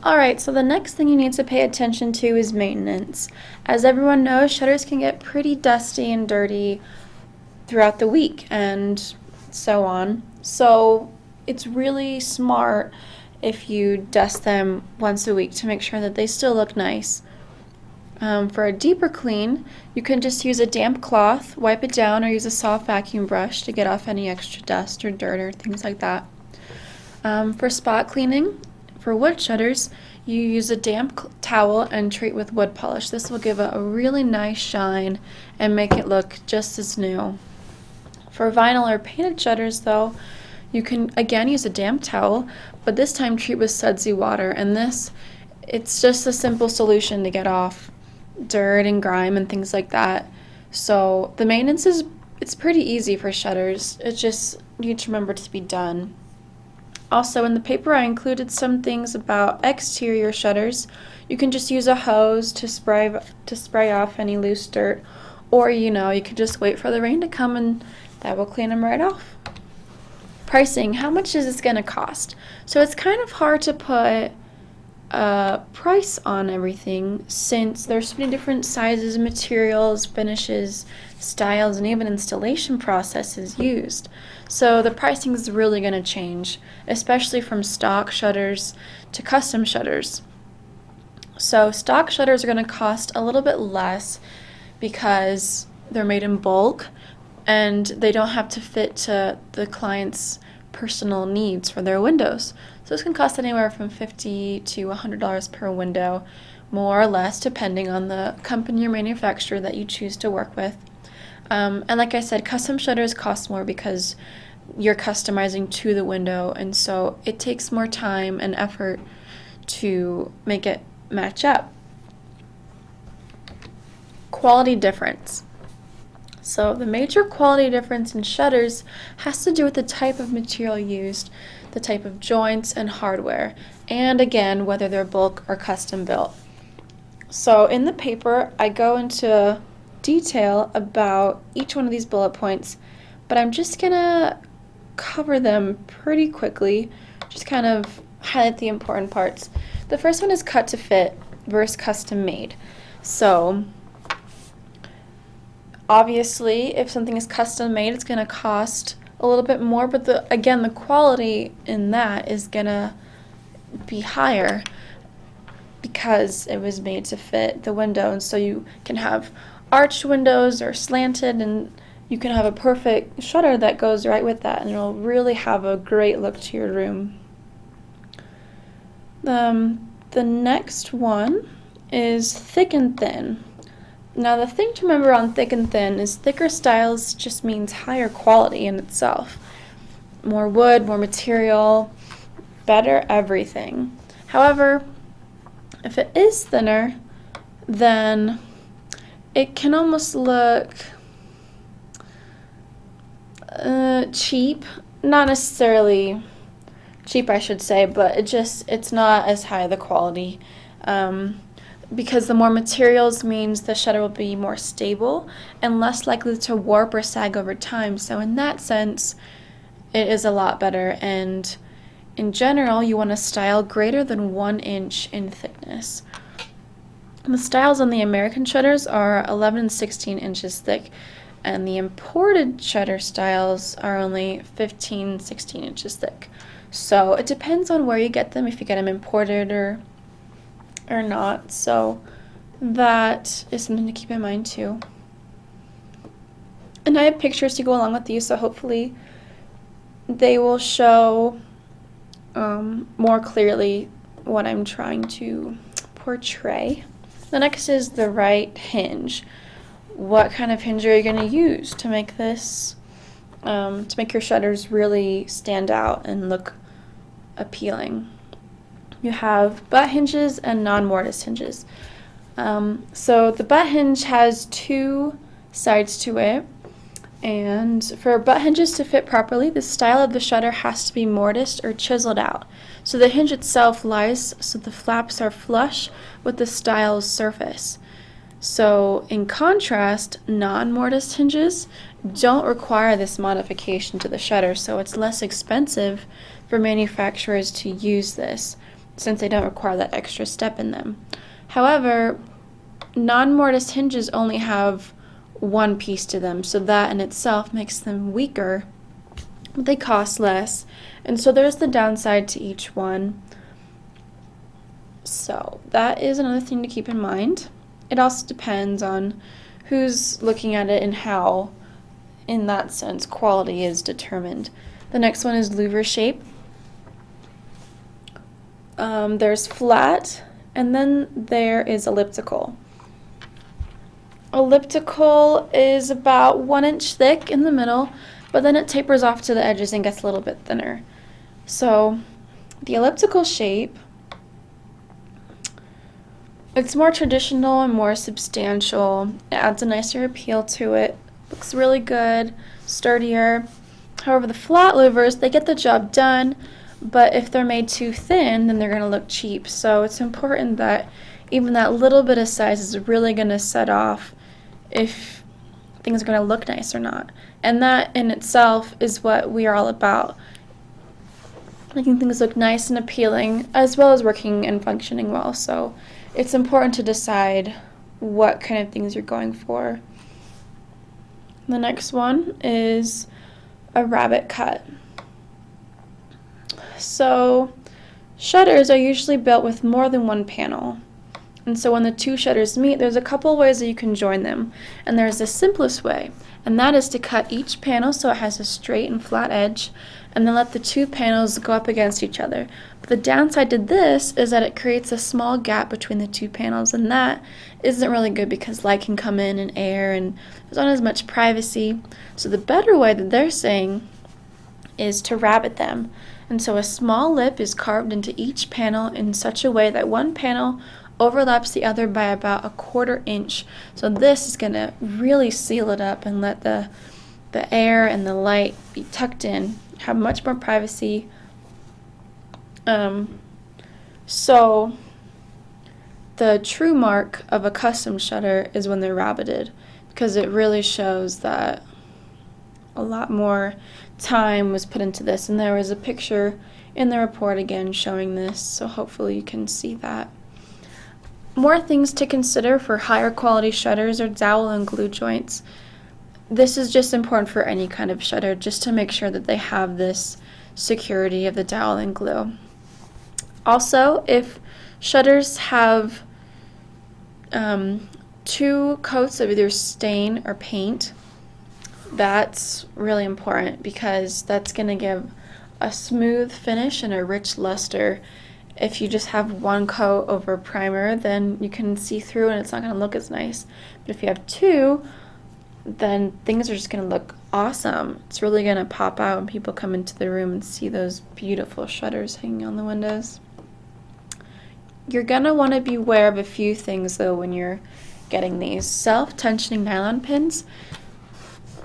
Alright, so the next thing you need to pay attention to is maintenance. As everyone knows, shutters can get pretty dusty and dirty throughout the week and so on. So it's really smart if you dust them once a week to make sure that they still look nice. For a deeper clean, you can just use a damp cloth, wipe it down, or use a soft vacuum brush to get off any extra dust or dirt or things like that. For spot cleaning, for wood shutters, you use a damp towel and treat with wood polish. This will give it a really nice shine and make it look just as new. For vinyl or painted shutters, though, you can again use a damp towel, but this time treat with sudsy water. And it's just a simple solution to get off dirt and grime and things like that. So the maintenance it's pretty easy for shutters. It just needs to remember to be done. Also, in the paper I included some things about exterior shutters. You can just use a hose to spray off any loose dirt, or you can just wait for the rain to come and that will clean them right off. Pricing, how much is this going to cost? So it's kind of hard to put a price on everything since there's so many different sizes, materials, finishes, styles, and even installation processes used. So the pricing is really going to change, especially from stock shutters to custom shutters. So stock shutters are going to cost a little bit less because they're made in bulk and they don't have to fit to the client's personal needs for their windows. So this can cost anywhere from $50 to $100 per window, more or less, depending on the company or manufacturer that you choose to work with. And like I said, custom shutters cost more because you're customizing to the window, and so it takes more time and effort to make it match up. Quality difference. So the major quality difference in shutters has to do with the type of material used, the type of joints and hardware, and again, whether they're bulk or custom built. So in the paper, I go into detail about each one of these bullet points, but I'm just gonna cover them pretty quickly, just kind of highlight the important parts. The first one is cut to fit versus custom made. So obviously, if something is custom made, it's going to cost a little bit more, but the quality in that is going to be higher because it was made to fit the window. And so you can have arched windows or slanted, and you can have a perfect shutter that goes right with that, and it'll really have a great look to your room. The next one is thick and thin. Now the thing to remember on thick and thin is thicker styles just means higher quality in itself. More wood, more material, better everything. However, if it is thinner, then it can almost look cheap. Not necessarily cheap, I should say, but it's not as high the quality. Because the more materials means the shutter will be more stable and less likely to warp or sag over time. So in that sense, it is a lot better. And in general, you want a style greater than 1 inch in thickness. The styles on the American shutters are 11 and 16 inches thick, and the imported shutter styles are only 15, 16 inches thick. So it depends on where you get them, if you get them imported or not. So that is something to keep in mind too. And I have pictures to go along with these, so hopefully they will show more clearly what I'm trying to portray. The next is the right hinge. What kind of hinge are you going to use to make this, to make your shutters really stand out and look appealing? You have butt hinges and non-mortise hinges. So the butt hinge has 2 sides to it, and for butt hinges to fit properly, the style of the shutter has to be mortised or chiseled out. So the hinge itself lies so the flaps are flush with the style's surface. So in contrast, non-mortised hinges don't require this modification to the shutter, so it's less expensive for manufacturers to use this. since they don't require that extra step in them. However, non-mortise hinges only have one piece to them, so that in itself makes them weaker, but they cost less, and so there's the downside to each one. So that is another thing to keep in mind. It also depends on who's looking at it and how, in that sense, quality is determined. The next one is louver shape. There's flat, and then there is elliptical. Elliptical is about 1 inch thick in the middle, but then it tapers off to the edges and gets a little bit thinner. So the elliptical shape, it's more traditional and more substantial. It adds a nicer appeal to it. Looks really good, sturdier. However, the flat louvers, they get the job done, but if they're made too thin, then they're going to look cheap. So it's important that even that little bit of size is really going to set off if things are going to look nice or not. And that in itself is what we are all about. Making things look nice and appealing, as well as working and functioning well. So it's important to decide what kind of things you're going for. The next one is a rabbet cut. So shutters are usually built with more than one panel. And so when the two shutters meet, there's a couple ways that you can join them. And there's the simplest way, and that is to cut each panel so it has a straight and flat edge, and then let the two panels go up against each other. But the downside to this is that it creates a small gap between the two panels, and that isn't really good because light can come in and air, and there's not as much privacy. So the better way that they're saying is to rabbet them. And so a small lip is carved into each panel in such a way that one panel overlaps the other by about 1/4 inch. So this is going to really seal it up and let the air and the light be tucked in, have much more privacy. So the true mark of a custom shutter is when they're rabbeted, because it really shows that a lot more time was put into this, and there was a picture in the report again showing this, so hopefully you can see that. More things to consider for higher quality shutters are dowel and glue joints. This is just important for any kind of shutter, just to make sure that they have this security of the dowel and glue. Also, if shutters have 2 coats of either stain or paint, that's really important because that's going to give a smooth finish and a rich luster. If you just have 1 coat over primer, then you can see through and it's not going to look as nice. But if you have 2, then things are just going to look awesome. It's really going to pop out when people come into the room and see those beautiful shutters hanging on the windows. You're going to want to be aware of a few things though when you're getting these. Self-tensioning nylon pins.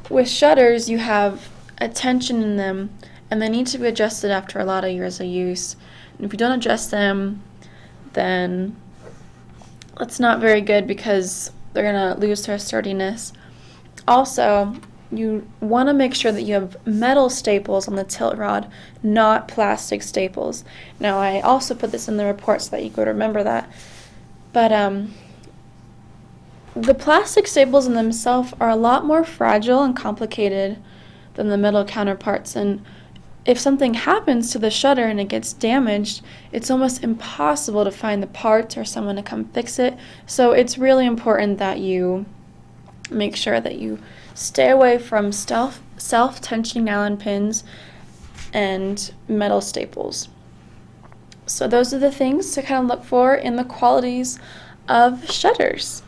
With shutters, you have a tension in them, and they need to be adjusted after a lot of years of use. And if you don't adjust them, then it's not very good because they're going to lose their sturdiness. Also, you want to make sure that you have metal staples on the tilt rod, not plastic staples. Now, I also put this in the report so that you could remember that. But the plastic staples in themselves are a lot more fragile and complicated than the metal counterparts, and if something happens to the shutter and it gets damaged, it's almost impossible to find the parts or someone to come fix it. So it's really important that you make sure that you stay away from self-tensioning nylon pins and metal staples. So those are the things to kind of look for in the qualities of shutters.